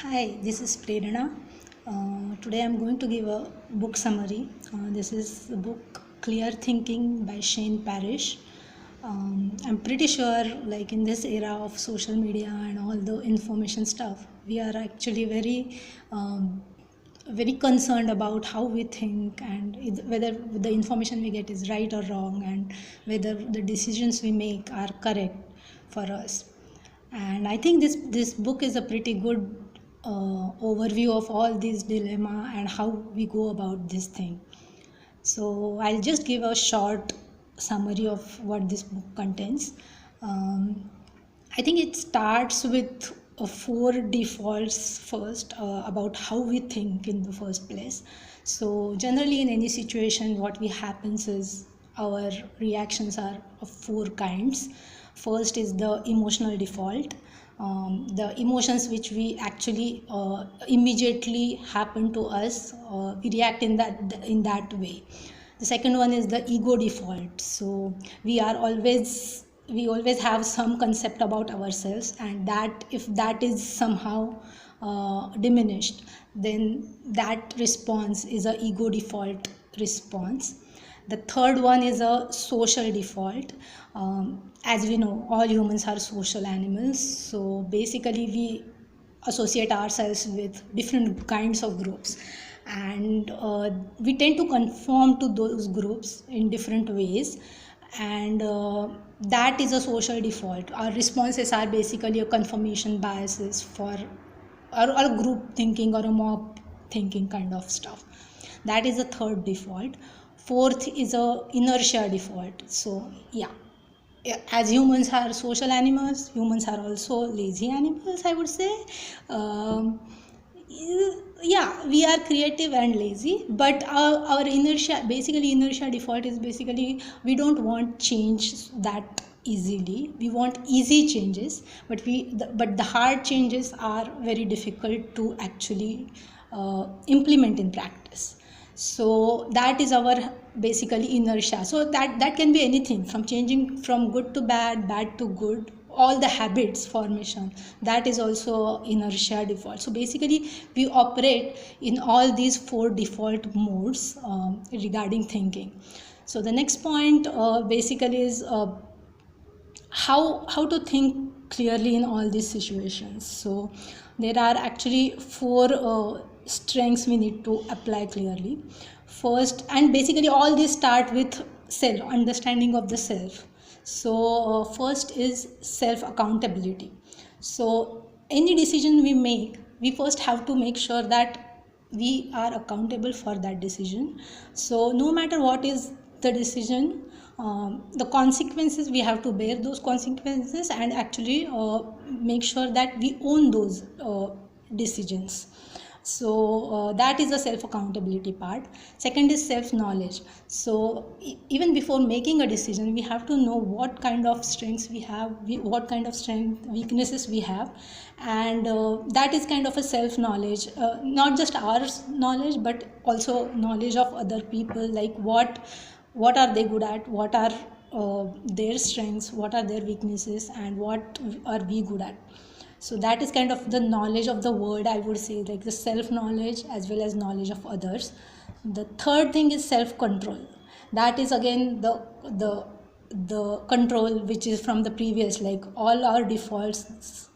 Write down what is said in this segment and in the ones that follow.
Hi, this is Prerana. Today I'm going to give a book summary. This is the book Clear Thinking by Parrish. I'm pretty sure, like in this era of social media and all the information stuff, we are actually very concerned about how we think and whether the information we get is right or wrong, and whether the decisions we make are correct for us. And I think this book is a pretty good overview of all these dilemma and how we go about this thing. So I'll just give a short summary of what this book contains. I think it starts with four defaults first, about how we think in the first place. So generally in any situation what we happens is our reactions are of four kinds. First is the emotional default. The emotions which we actually immediately happen to us, we react in that way. The second one is the ego default. So we always have some concept about ourselves, and that if that is somehow diminished, then that response is a ego default response. The third one is a social default. As we know, all humans are social animals, so basically we associate ourselves with different kinds of groups, and we tend to conform to those groups in different ways, and that is a social default. Our responses are basically a confirmation biases for or group thinking or a mob thinking kind of stuff. That is the third default. Fourth is a inertia default. So as humans are social animals, humans are also lazy animals, I would say. um, we are creative and lazy, but our inertia default is basically we don't want change that easily. We want easy changes, but the hard changes are very difficult to actually implement in practice. So that is our basically inertia. So that can be anything from changing from good to bad, bad to good, all the habits formation. That is also inertia default. So basically we operate in all these four default modes regarding thinking. So the next point basically is how to think clearly in all these situations. So there are actually four strengths we need to apply clearly. First, and basically all these start with self understanding of the self. So first is self accountability. So any decision we make, we first have to make sure that we are accountable for that decision. So no matter what is the decision, the consequences, we have to bear those consequences and actually make sure that we own those decisions. So that is the self accountability part. Second is self knowledge. So even before making a decision, we have to know what kind of strengths we have, what kind of strength weaknesses we have, and that is kind of a self knowledge, not just our knowledge but also knowledge of other people, like what are they good at, what are their strengths, what are their weaknesses, and what are we good at. So that is kind of the knowledge of the world, I would say, like the self knowledge as well as knowledge of others. The third thing is self control. That is again the control which is from the previous, like all our defaults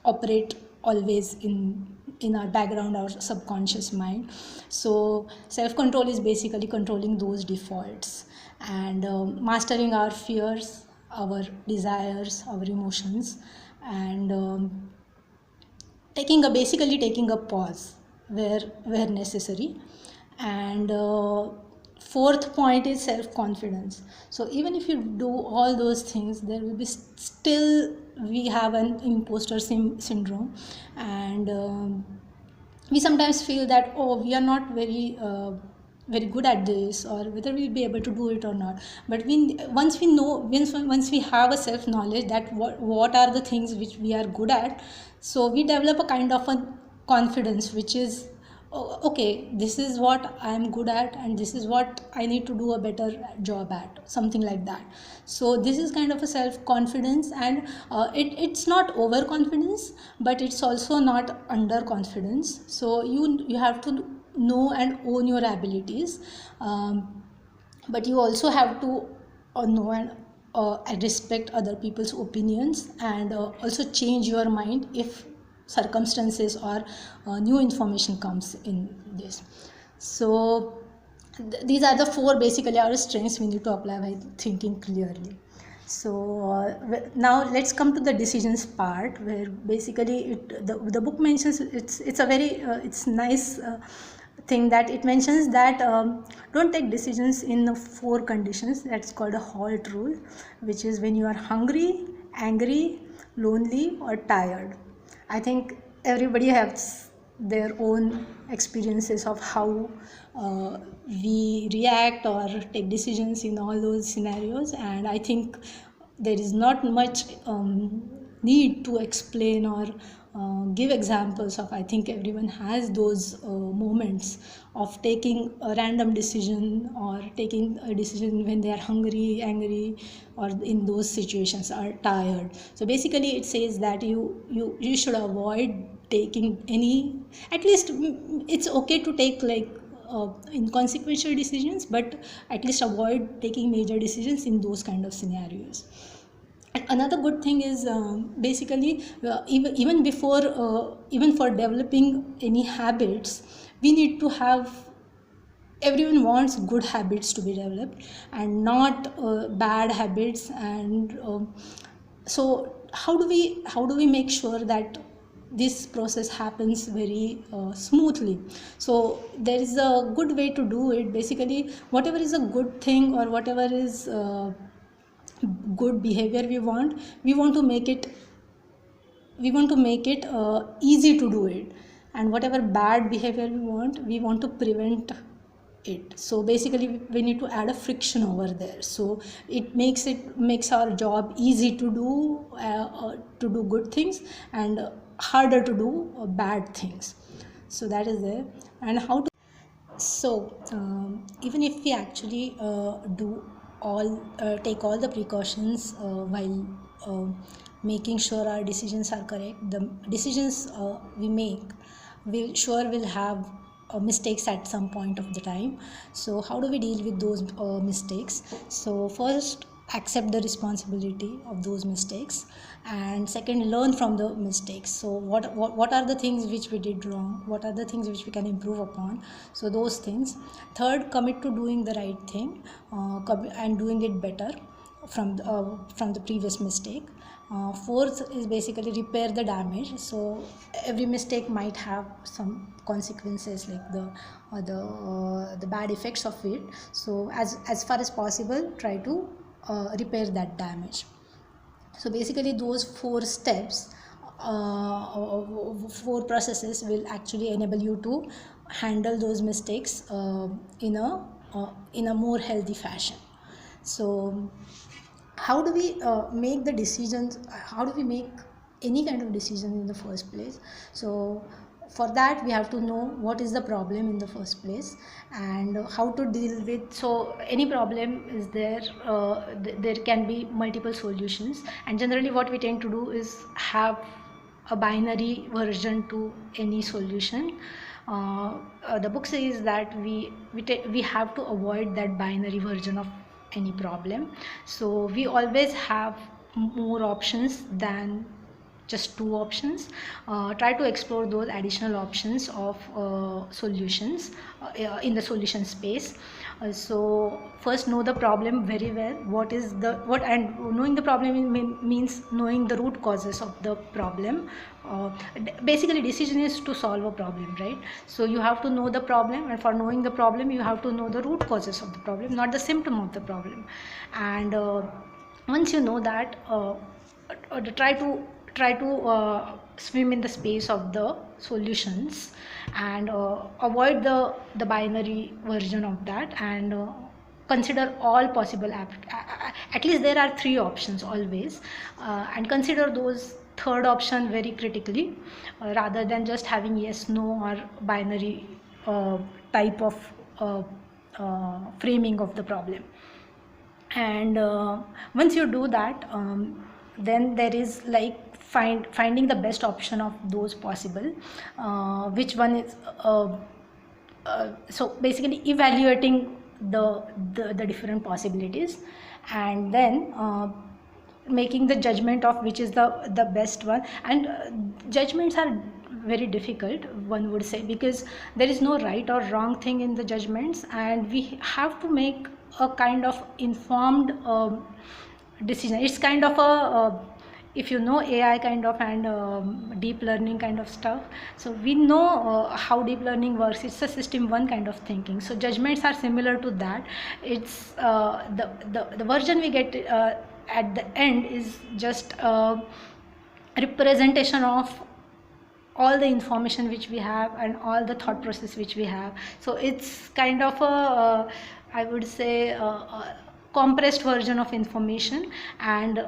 operate always in our background, our subconscious mind. So self control is basically controlling those defaults and mastering our fears, our desires, our emotions, and basically taking a pause where necessary. And fourth point is self confidence. So even if you do all those things, there will be still we have an imposter syndrome, and we sometimes feel that, oh, we are not very good at this, or whether we'll be able to do it or not. But once we know, once we have a self knowledge that what are the things which we are good at, so we develop a kind of a confidence which is okay, this is what I'm good at and this is what I need to do a better job at, something like that. So this is kind of a self confidence, and it's not overconfidence, but it's also not underconfidence. So you have to know and own your abilities, but you also have to know and respect other people's opinions, and also change your mind if circumstances or new information comes in this. So these are the four basically our strengths we need to apply by thinking clearly. So now let's come to the decisions part, where basically the book mentions, it's a very it's nice thing that it mentions that don't take decisions in the four conditions. That's called a halt rule, which is when you are hungry, angry, lonely, or tired. I think everybody has their own experiences of how we react or take decisions in all those scenarios, and I think there is not much need to explain or give examples of. I think everyone has those moments of taking a random decision or taking a decision when they are hungry, angry, or in those situations are tired. So basically it says that you should avoid taking any, at least it's okay to take like inconsequential decisions, but at least avoid taking major decisions in those kind of scenarios. And another good thing is basically even for developing any habits, we need to have, everyone wants good habits to be developed and not bad habits. And so how do we make sure that this process happens very smoothly? So there is a good way to do it. Basically whatever is a good thing or whatever is good behavior we want to make it, easy to do it, and whatever bad behavior we want to prevent it. So basically we need to add a friction over there, so it makes our job easy to do good things and harder to do bad things. So that is there. And how to, so even if we actually do all take all the precautions while making sure our decisions are correct, the decisions we make will have mistakes at some point of the time. So how do we deal with those mistakes? So first, accept the responsibility of those mistakes, and second, learn from the mistakes. So what are the things which we did wrong, what are the things which we can improve upon, so those things. Third, commit to doing the right thing and doing it better from the previous mistake. Fourth is basically repair the damage. So every mistake might have some consequences, like the bad effects of it. So as far as possible, try to repair that damage. So basically those four steps, four processes will actually enable you to handle those mistakes in a more healthy fashion. So how do we make the decisions, how do we make any kind of decision in the first place? So for that we have to know what is the problem in the first place and how to deal with. So any problem is there, there can be multiple solutions, and generally what we tend to do is have a binary version to any solution. The book says that we have to avoid that binary version of any problem. So we always have more options than just two options. Try to explore those additional options of solutions in the solution space. So first, know the problem very well. What and knowing the problem means knowing the root causes of the problem. Basically decision is to solve a problem, right? So you have to know the problem, and for knowing the problem you have to know the root causes of the problem, not the symptom of the problem. And once you know that, try to swim in the space of the solutions and avoid the binary version of that, and consider all possible at least there are three options always, and consider those third option very critically, rather than just having yes no or binary type of framing of the problem. And once you do that, then there is like finding the best option of those possible, which one is so basically evaluating the different possibilities, and then making the judgment of which is the best one. And judgments are very difficult, one would say, because there is no right or wrong thing in the judgments, and we have to make a kind of informed decision. It's kind of a if you know AI kind of and deep learning kind of stuff, so we know how deep learning works. It's a system one kind of thinking. So judgments are similar to that. It's the version we get at the end is just a representation of all the information which we have and all the thought process which we have. So it's kind of a I would say compressed version of information, and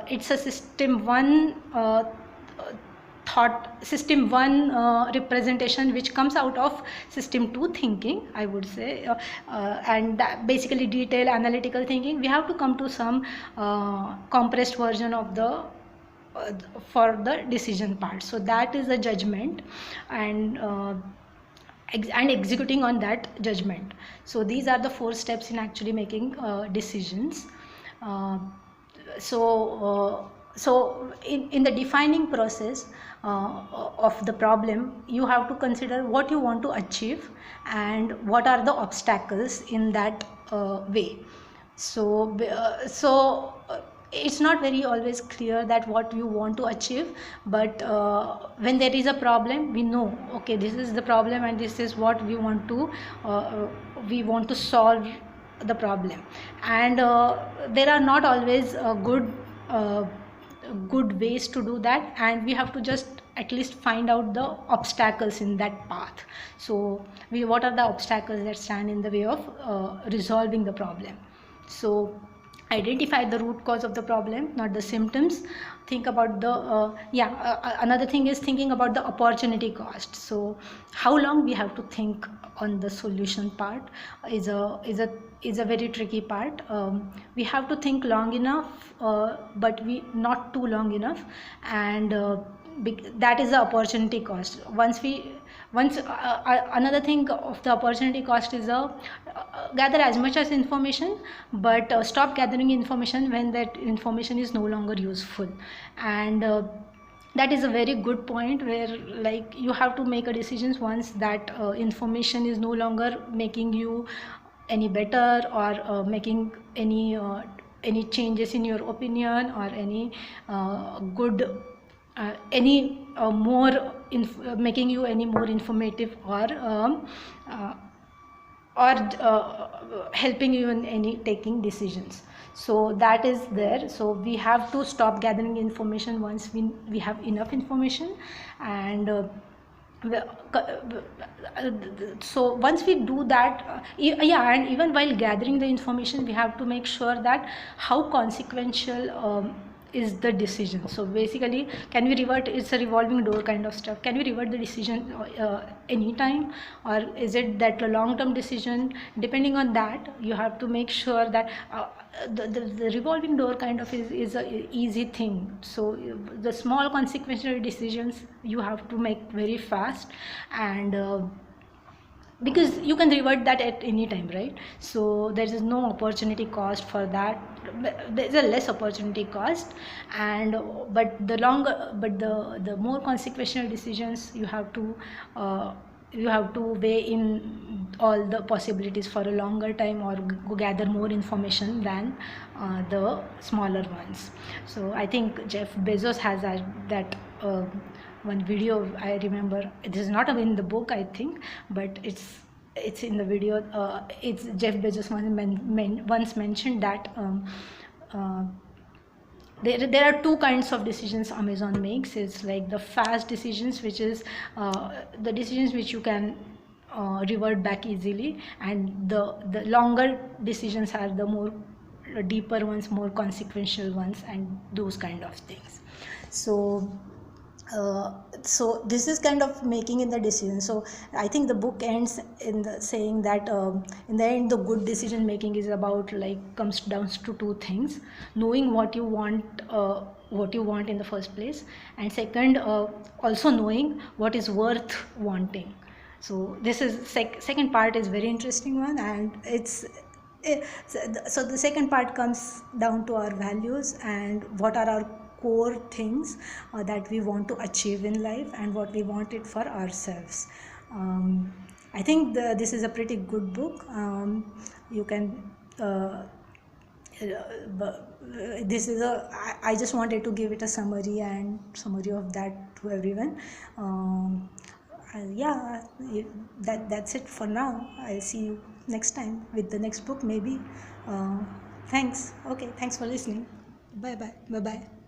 it's a system one representation which comes out of system 2 thinking, I would say, and that basically detailed analytical thinking. We have to come to some compressed version of the for the decision part. So that is a judgment, and executing on that judgment. So these are the 4 steps in actually making decisions. So in the defining process of the problem, you have to consider what you want to achieve and what are the obstacles in that way. So it's not very always clear that what you want to achieve, but when there is a problem, we know, okay, this is the problem and this is what we want to solve the problem. And there are not always good ways to do that, and we have to just at least find out the obstacles in that path. So what are the obstacles that stand in the way of resolving the problem? So identify the root cause of the problem, not the symptoms. Think about the another thing is thinking about the opportunity cost. So how long we have to think on the solution part is a very tricky part. We have to think long enough, but not too long enough, and that is the opportunity cost. Another thing of the opportunity cost is gather as much as information, but stop gathering information when that information is no longer useful. And that is a very good point, where like you have to make a decision once that information is no longer making you any better, or making any changes in your opinion, or any good making you any more informative, or helping you in any taking decisions. So that is there. So we have to stop gathering information once we have enough information. And so once we do that, and even while gathering the information, we have to make sure that how consequential is the decision. So basically, can we revert? It's a revolving door kind of stuff. Can we revert the decision anytime, or is it that a long-term decision? Depending on that, you have to make sure that the revolving door kind of is a easy thing. So the small consequential decisions you have to make very fast, and because you can revert that at any time, right? So there is no opportunity cost for that. There is a less opportunity cost, and but the more consequential decisions you have to weigh in all the possibilities for a longer time, or gather more information than the smaller ones. So I think Jeff Bezos has that one video. I remember, this is not in the book, I think, but it's in the video. It's Jeff Bezos once mentioned that there are 2 kinds of decisions Amazon makes. It's like the fast decisions, which is the decisions which you can revert back easily, and the longer decisions are the more deeper ones, more consequential ones, and those kind of things. So So this is kind of making in the decision. So I think the book ends in the saying that in the end the good decision making is about, like, comes down to two things: knowing what you want in the first place, and second, also knowing what is worth wanting. So this is second part is very interesting one, and so the second part comes down to our values and what are our core things that we want to achieve in life and what we want it for ourselves. I think this is a pretty good book. You can this is a I just wanted to give it a summary of that to everyone. Yeah, that's it for now. I'll see you next time with the next book maybe. uh, Thanks. Okay, thanks for listening. Bye bye. Bye bye.